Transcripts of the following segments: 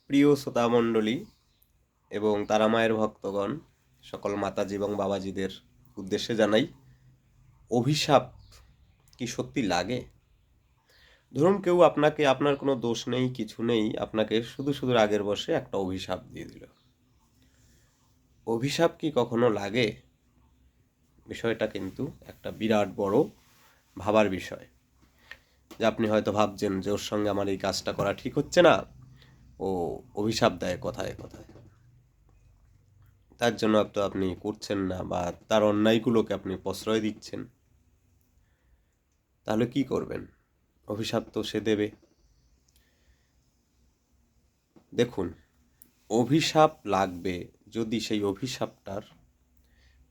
প্রিয় শ্রোতামণ্ডলী এবং তারা মায়ের ভক্তগণ, সকল মাতাজি এবং বাবাজিদের উদ্দেশ্যে জানাই, অভিশাপ কি সত্যি লাগে? ধরুন কেউ আপনাকে, আপনার কোনো দোষ নেই, কিছু নেই, আপনাকে শুধু শুধু রাগের বশে একটা অভিশাপ দিয়ে দিল। অভিশাপ কি কখনো লাগে? বিষয়টা কিন্তু একটা বিরাট বড় ভাবার বিষয়। যে আপনি হয়তো ভাবছেন যে ওর সঙ্গে আমার এই কাজটা করা ঠিক হচ্ছে না, ও অভিশাপ দেয় কথায় কথায়, তার জন্য তো আপনি করছেন না, বা তার অন্যায়গুলোকে আপনি প্রশ্রয় দিচ্ছেন। তাহলে কি করবেন? অভিশাপ তো সে দেবে। দেখুন, অভিশাপ লাগবে যদি সেই অভিশাপটার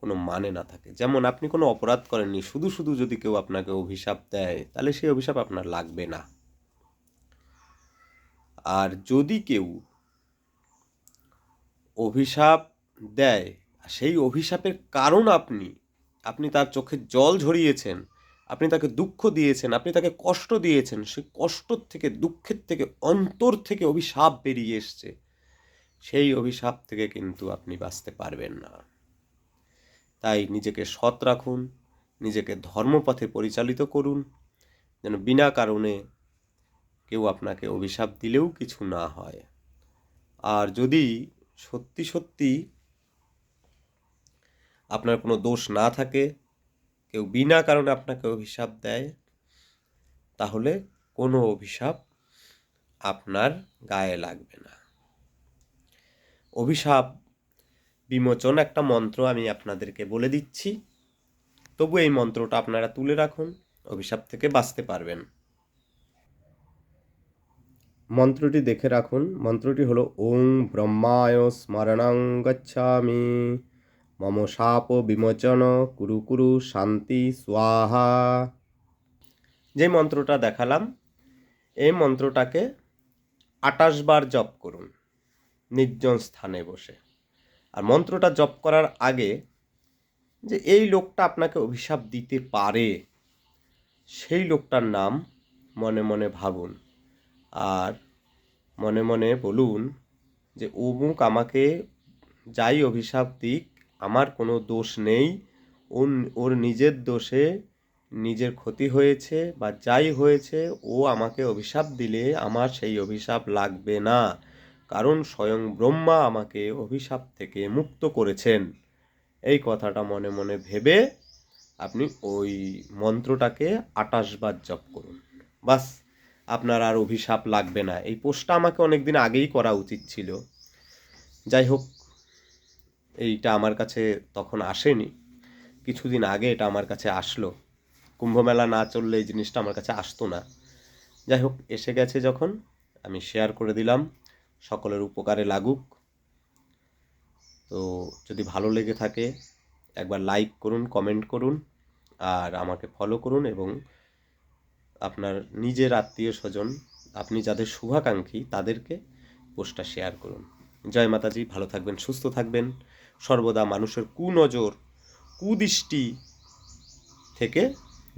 কোনো মানে না থাকে। যেমন আপনি কোনো অপরাধ করেননি, শুধু শুধু যদি কেউ আপনাকে অভিশাপ দেয়, তাহলে সেই অভিশাপ আপনার লাগবে না। আর যদি কেউ অভিশাপ দেয়, সেই অভিশাপের কারণ আপনি তার চোখে জল ঝরিয়েছেন, আপনি তাকে দুঃখ দিয়েছেন, আপনি তাকে কষ্ট দিয়েছেন, সেই কষ্ট থেকে, দুঃখের থেকে, অন্তর থেকে অভিশাপ বেরিয়ে এসছে, সেই অভিশাপ থেকে কিন্তু আপনি বাঁচতে পারবেন না। তাই নিজেকে সৎ রাখুন, নিজেকে ধর্মপথে পরিচালিত করুন, যেন বিনা কারণে কেউ আপনাকে অভিশাপ দিলেও কিছু না হয়। আর যদি সত্যি সত্যি আপনার কোনো দোষ না থাকে, কেউ বিনা কারণে আপনাকে অভিশাপ দেয়, তাহলে কোনো অভিশাপ আপনার গায়ে লাগবে না। অভিশাপ বিমোচন একটা মন্ত্র আমি আপনাদেরকে বলে দিচ্ছি, তবু এই মন্ত্রটা আপনারা তুলে রাখুন, অভিশাপ থেকে বাঁচতে পারবেন। মন্ত্রটি দেখে রাখুন। মন্ত্রটি হলো ওং ব্রহ্মায় স্মরণং গচ্ছামি মম শাপ বিমোচন কুরু কুরু শান্তি স্বাহা। যে মন্ত্রটা দেখালাম, এই মন্ত্রটাকে 28 বার জপ করুন নির্জন স্থানে বসে। আর মন্ত্রটা জপ করার আগে যে এই লোকটা আপনাকে অভিশাপ দিতে পারে, সেই লোকটার নাম মনে মনে ভাবুন। আর মনে মনে বলুন যে অমুক আমাকে যাই অভিশাপ দিক, আমার কোনো দোষ নেই, ওর নিজের দোষে নিজের ক্ষতি হয়েছে বা যাই হয়েছে, ও আমাকে অভিশাপ দিলে আমার সেই অভিশাপ লাগবে না, কারণ স্বয়ং ব্রহ্মা আমাকে অভিশাপ থেকে মুক্ত করেছেন। এই কথাটা মনে মনে ভেবে আপনি ওই মন্ত্রটাকে 28 বার জপ করুন। বাস, আপনার আর অভিশাপ লাগবে না। এই পোস্টটা আমাকে অনেকদিন আগেই করা উচিত ছিল, যাই হোক এইটা আমার কাছে তখন আসেনি, কিছুদিন আগে এটা আমার কাছে আসলো। কুম্ভমেলা না চললে এই জিনিসটা আমার কাছে আসতো না। যাই হোক, এসে গেছে যখন, আমি শেয়ার করে দিলাম, সকলের উপকারে লাগুক। তো যদি ভালো লেগে থাকে একবার লাইক করুন, কমেন্ট করুন, আর আমাকে ফলো করুন, এবং আপনার নিজের আত্মীয় স্বজন, আপনি যাদের শুভাকাঙ্ক্ষী, তাদেরকে পোস্টটা শেয়ার করুন। জয় মাতাজি, ভালো থাকবেন, সুস্থ থাকবেন, সর্বদা মানুষের কুনজর, কুদৃষ্টি থেকে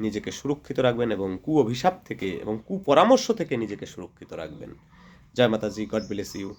নিজেকে সুরক্ষিত রাখবেন, এবং অভিশাপ থেকে এবং কুপরামর্শ থেকে নিজেকে সুরক্ষিত রাখবেন। জয় মাতাজি, গড ব্লেস ইউ।